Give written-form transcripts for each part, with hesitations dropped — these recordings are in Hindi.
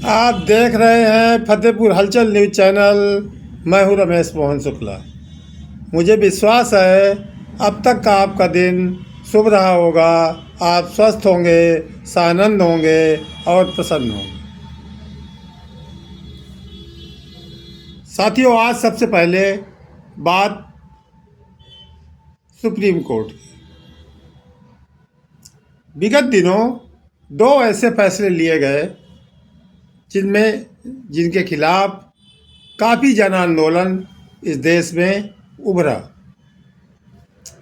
आप देख रहे हैं फतेहपुर हलचल न्यूज चैनल। मैं हूं रमेश मोहन शुक्ला। मुझे विश्वास है अब तक का आपका दिन शुभ रहा होगा। आप स्वस्थ होंगे, सानंद होंगे और प्रसन्न होंगे। साथियों, आज सबसे पहले बात सुप्रीम कोर्ट की। विगत दिनों दो ऐसे फैसले लिए गए जिनके खिलाफ काफ़ी जन आंदोलन इस देश में उभरा।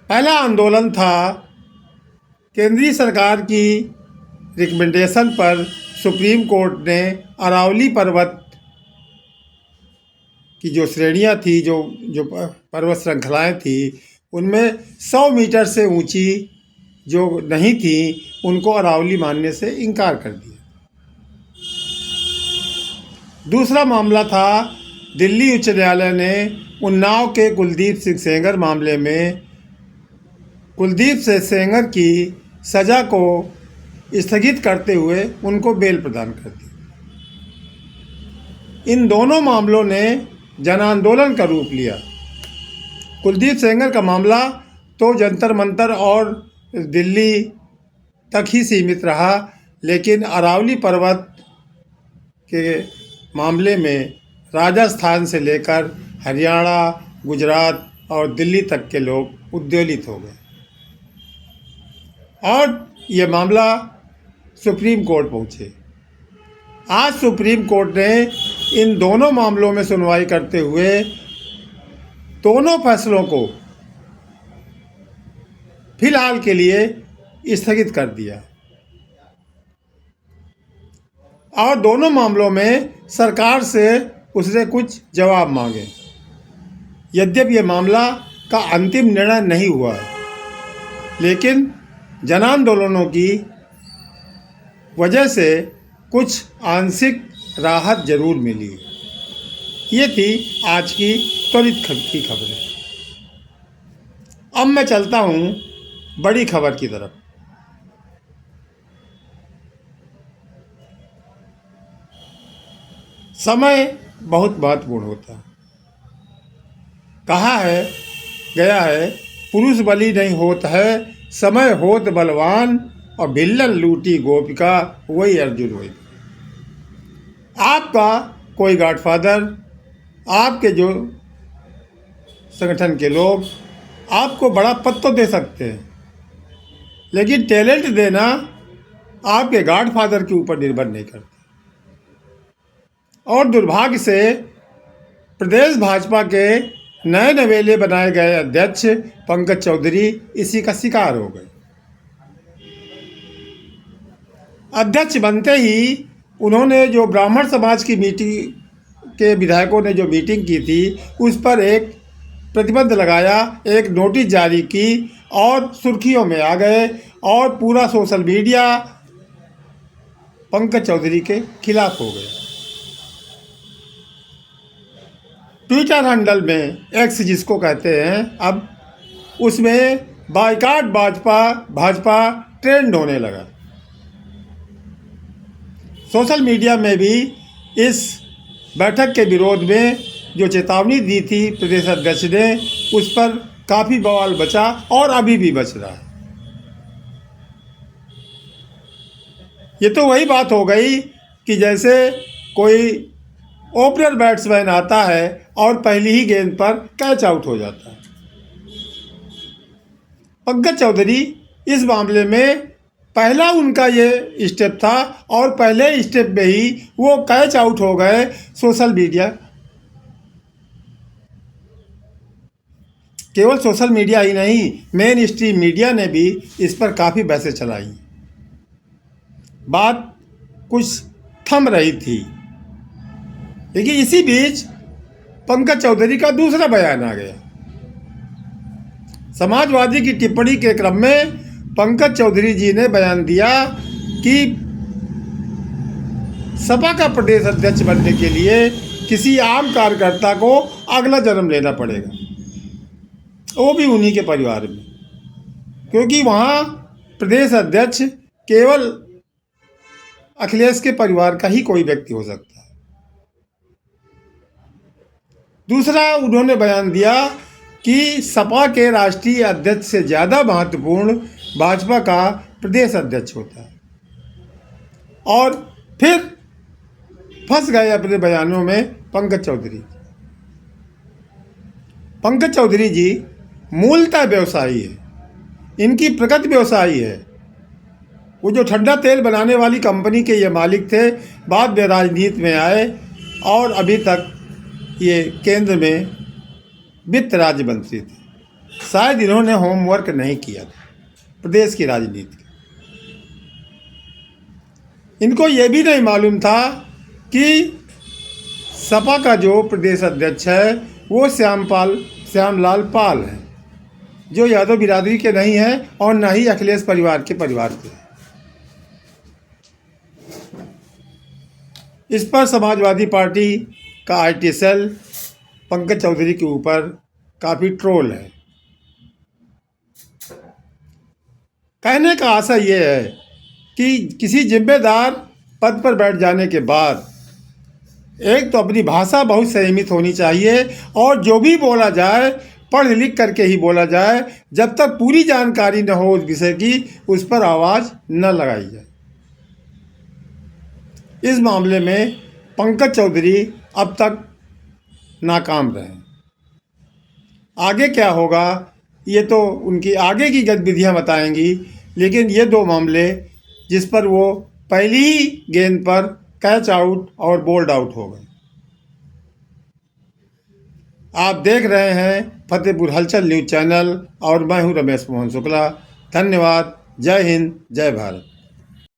पहला आंदोलन था केंद्रीय सरकार की रिकमेंडेशन पर सुप्रीम कोर्ट ने अरावली पर्वत की जो श्रेणियां थी, जो पर्वत श्रृंखलाएं थी, उनमें 100 मीटर से ऊंची जो नहीं थी उनको अरावली मानने से इनकार कर दिया। दूसरा मामला था दिल्ली उच्च न्यायालय ने उन्नाव के कुलदीप सिंह सेंगर मामले में कुलदीप सिंह सेंगर की सज़ा को स्थगित करते हुए उनको बेल प्रदान कर दी। इन दोनों मामलों ने जन आंदोलन का रूप लिया। कुलदीप सेंगर का मामला तो जंतर मंतर और दिल्ली तक ही सीमित रहा, लेकिन अरावली पर्वत के मामले में राजस्थान से लेकर हरियाणा, गुजरात और दिल्ली तक के लोग उद्वेलित हो गए और ये मामला सुप्रीम कोर्ट पहुँचे। आज सुप्रीम कोर्ट ने इन दोनों मामलों में सुनवाई करते हुए दोनों फैसलों को फिलहाल के लिए स्थगित कर दिया और दोनों मामलों में सरकार से उसने कुछ जवाब मांगे। यद्यपि यह मामला का अंतिम निर्णय नहीं हुआ है, लेकिन जन आंदोलनों की वजह से कुछ आंशिक राहत जरूर मिली। ये थी आज की त्वरित की खबरें। अब मैं चलता हूँ बड़ी खबर की तरफ। समय बहुत महत्वपूर्ण होता है। कहा है गया है, पुरुष बलि नहीं होता है, समय होत बलवान, और भिल्लन लूटी गोपिका वही अर्जुन हुई। आपका कोई गॉडफादर, आपके जो संगठन के लोग आपको बड़ा पद तो दे सकते हैं, लेकिन टैलेंट देना आपके गॉडफादर के ऊपर निर्भर नहीं करता। और दुर्भाग्य से प्रदेश भाजपा के नए नवेले बनाए गए अध्यक्ष पंकज चौधरी इसी का शिकार हो गए। अध्यक्ष बनते ही उन्होंने जो ब्राह्मण समाज की मीटिंग के विधायकों ने जो मीटिंग की थी उस पर एक प्रतिबंध लगाया, एक नोटिस जारी की और सुर्खियों में आ गए और पूरा सोशल मीडिया पंकज चौधरी के खिलाफ हो गया। ट्विटर हैंडल में एक्स जिसको कहते हैं, अब उसमें बायकॉट भाजपा ट्रेंड होने लगा। सोशल मीडिया में भी इस बैठक के विरोध में जो चेतावनी दी थी प्रदेश अध्यक्ष ने, उस पर काफ़ी बवाल बचा और अभी भी बच रहा है। ये तो वही बात हो गई कि जैसे कोई ओपनर बैट्समैन आता है और पहली ही गेंद पर कैच आउट हो जाता है। पंकज चौधरी इस मामले में पहला उनका ये स्टेप था और पहले स्टेप में ही वो कैच आउट हो गए। सोशल मीडिया, केवल सोशल मीडिया ही नहीं, मेन स्ट्रीम मीडिया ने भी इस पर काफ़ी बहसें चलाई। बात कुछ थम रही थी, लेकिन इसी बीच पंकज चौधरी का दूसरा बयान आ गया। समाजवादी की टिप्पणी के क्रम में पंकज चौधरी जी ने बयान दिया कि सपा का प्रदेश अध्यक्ष बनने के लिए किसी आम कार्यकर्ता को अगला जन्म लेना पड़ेगा, वो भी उन्हीं के परिवार में, क्योंकि वहाँ प्रदेश अध्यक्ष केवल अखिलेश के परिवार का ही कोई व्यक्ति हो सकता है। दूसरा, उन्होंने बयान दिया कि सपा के राष्ट्रीय अध्यक्ष से ज़्यादा महत्वपूर्ण भाजपा का प्रदेश अध्यक्ष होता है। और फिर फंस गए अपने बयानों में पंकज चौधरी। पंकज चौधरी जी मूलतः व्यवसायी है, इनकी प्रकृति व्यवसायी है। वो जो ठंडा तेल बनाने वाली कंपनी के ये मालिक थे, बाद में राजनीति में आए और अभी तक ये केंद्र में वित्त राज्य मंत्री थे। शायद इन्होंने होमवर्क नहीं किया था प्रदेश की राजनीति का। इनको ये भी नहीं मालूम था कि सपा का जो प्रदेश अध्यक्ष है वो श्यामलाल पाल है, जो यादव बिरादरी के नहीं है और न ही अखिलेश परिवार के हैं। इस पर समाजवादी पार्टी का IT सेल पंकज चौधरी के ऊपर काफ़ी ट्रोल है। कहने का आशा ये है कि किसी जिम्मेदार पद पर बैठ जाने के बाद एक तो अपनी भाषा बहुत संयमित होनी चाहिए और जो भी बोला जाए पढ़ लिख करके ही बोला जाए। जब तक पूरी जानकारी न हो उस विषय की, उस पर आवाज़ न लगाई जाए। इस मामले में पंकज चौधरी अब तक नाकाम रहे। आगे क्या होगा ये तो उनकी आगे की गतिविधियां बताएंगी, लेकिन ये दो मामले जिस पर वो पहली ही गेंद पर कैच आउट और बोल्ड आउट हो गए। आप देख रहे हैं फतेहपुर हलचल न्यूज़ चैनल और मैं हूं रमेश मोहन शुक्ला। धन्यवाद। जय हिंद, जय भारत।